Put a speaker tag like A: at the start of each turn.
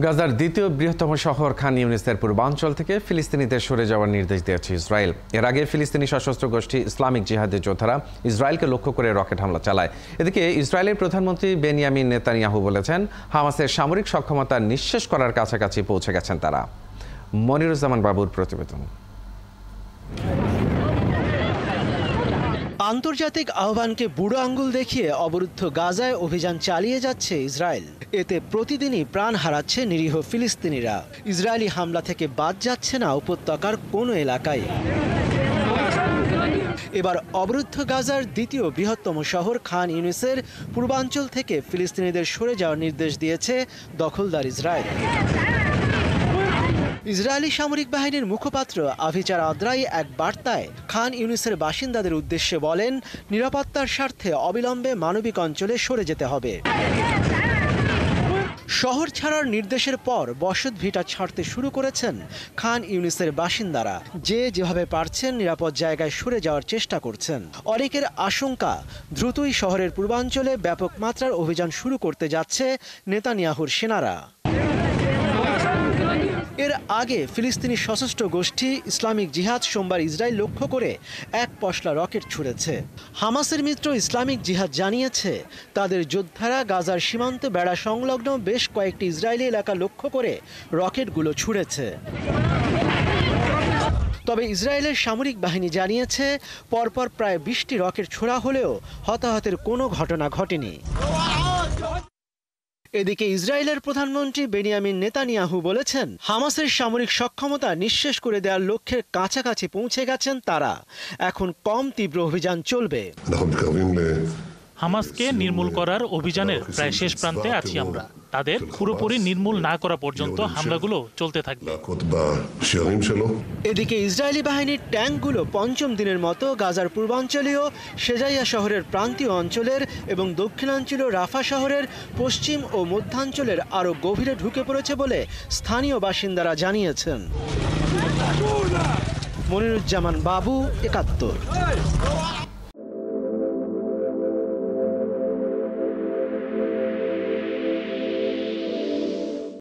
A: গাজার দ্বিতীয় বৃহত্তম শহর খান ইউনিসের পূর্বাঞ্চল থেকে ফিলিস্তিনিদের সরে যাওয়ার নির্দেশ দিয়েছে ইসরায়েল। এর আগে ফিলিস্তিনি সশস্ত্র গোষ্ঠী ইসলামিক জিহাদের যোদ্ধারা ইসরায়েলকে লক্ষ্য করে রকেট হামলা চালায়। এদিকে ইসরায়েলের প্রধানমন্ত্রী বেনিয়ামিন নেতানিয়াহু বলেছেন, হামাসের সামরিক সক্ষমতা নিঃশেষ করার কাছাকাছি পৌঁছে গেছেন তারা। মনিরুজ্জামান বাবুর প্রতিবেদন।
B: আন্তর্জাতিক আহ্বানকে বুড়ো আঙ্গুল দেখিয়ে অবরুদ্ধ গাজায় অভিযান চালিয়ে যাচ্ছে ইসরায়েল। এতে প্রতিদিনই প্রাণ হারাচ্ছে নিরীহ ফিলিস্তিনিরা। ইসরায়েলি হামলা থেকে বাদ যাচ্ছে না উপত্যকার কোনো এলাকায়। এবার অবরুদ্ধ গাজার দ্বিতীয় বৃহত্তম শহর খান ইউনিসের পূর্বাঞ্চল থেকে ফিলিস্তিনিদের সরে যাওয়ার নির্দেশ দিয়েছে দখলদার ইসরায়েল। ইসরায়েলি সামরিক বাহিনীর মুখপাত্র আভিচার আদ্রাই এক বার্তায় খান ইউনিসের বাসিন্দাদের উদ্দেশ্যে বলেন, নিরাপত্তার স্বার্থে অবিলম্বে মানবিক অঞ্চলে সরে যেতে হবে। শহর ছাড়ার নির্দেশের পর বসতভিটা ছাড়তে শুরু করেছেন খান ইউনিসের বাসিন্দারা। যে যেভাবে পারছেন নিরাপদ জায়গায় সরে যাওয়ার চেষ্টা করছেন। অনেকের আশঙ্কা, দ্রুতই শহরের পূর্বাঞ্চলে ব্যাপক মাত্রার অভিযান শুরু করতে যাচ্ছে নেতানিয়াহুর সেনারা। এর আগে ফিলিস্তিনি সশস্ত্র গোষ্ঠী ইসলামিক জিহাদ সোমবার ইসরায়েল লক্ষ্য করে এক পশলা রকেট ছুড়েছে। হামাসের মিত্র ইসলামিক জিহাদ জানিয়েছে, তাদের যোদ্ধারা গাজার সীমান্ত বেড়া সংলগ্ন বেশ কয়েকটি ইসরায়েলি এলাকা লক্ষ্য করে রকেটগুলো ছুড়েছে। তবে ইসরায়েলের সামরিক বাহিনী জানিয়েছে, পরপর প্রায় 20টি রকেট ছোড়া হলেও হতাহতের কোনো ঘটনা ঘটেনি। এদিকে ইসরায়েলের প্রধানমন্ত্রী বেনিয়ামিন নেতানিয়াহু বলেছেন, হামাসের সামরিক সক্ষমতা নিঃশেষ করে দেওয়ার লক্ষ্যের কাছাকাছি পৌঁছে গেছেন তারা। এখন কম তীব্র অভিযান চলবে।
C: হামাসকে নির্মূল করার অভিযানের প্রায় শেষ প্রান্তে আছি আমরা। তাদের পুরোপুরি নির্মূল না করা পর্যন্ত হামলাগুলো চলতে থাকবে।
B: এদিকে ইসরায়েলি বাহিনীর ট্যাঙ্কগুলো পঞ্চম দিনের মতো গাজার পূর্বাঞ্চলীয় সেজাইয়া শহরের প্রান্তীয় অঞ্চলের এবং দক্ষিণাঞ্চলীয় রাফা শহরের পশ্চিম ও মধ্যাঞ্চলের আরও গভীরে ঢুকে পড়েছে বলে স্থানীয় বাসিন্দারা জানিয়েছেন। মনিরুজ্জামান বাবু, ৭১।